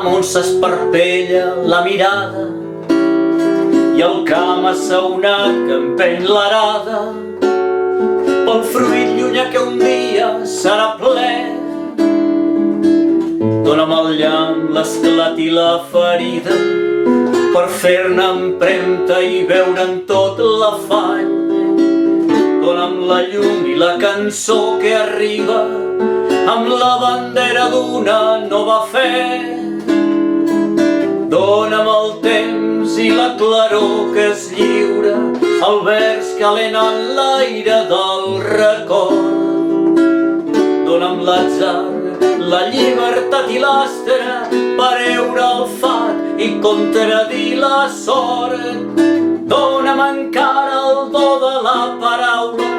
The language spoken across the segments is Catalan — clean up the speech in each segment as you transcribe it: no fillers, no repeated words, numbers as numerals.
amunt s'esparpella la mirada i el camp assaonat que empeny l'arada pel fruit llunyà que un dia serà ple. Dóna'm el llamp, l'esclat i la ferida per fer-ne empremta i veure'n tot l'afany. Dóna'm la llum i la cançó que arriba amb la bandera d'una nova fe. Dóna'm el temps i la claror que es lliura al vers calent en l'aire del record. Dóna'm l'atzar, la llibertat i l'astre per eure el fat i contradir la sort. Dóna'm encara el do de la paraula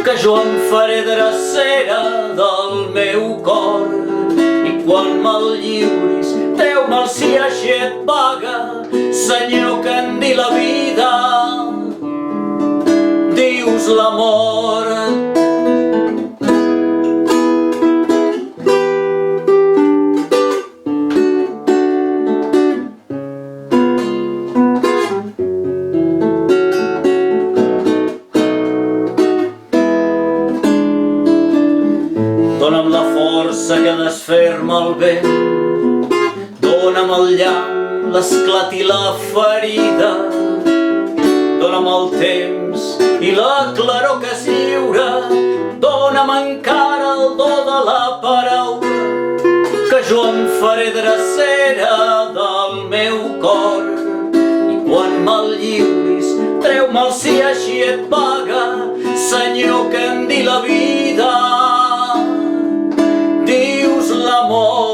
que jo em faré drecera del meu cor. I quan me'l lliuris, treu-me'l si així et vaga, senyor que en di la vida, dius l'amor. Dóna'm la força que desferma el vent, dóna'm el llamp, l'esclat i la ferida, dóna'm el temps i la claror que es lliura, dóna'm encara el do de la paraula que jo em faré drecera del meu cor. I quan me'l lliuris, treu-me'l si així et vaga, senyor que en di la vida, dius l'amor.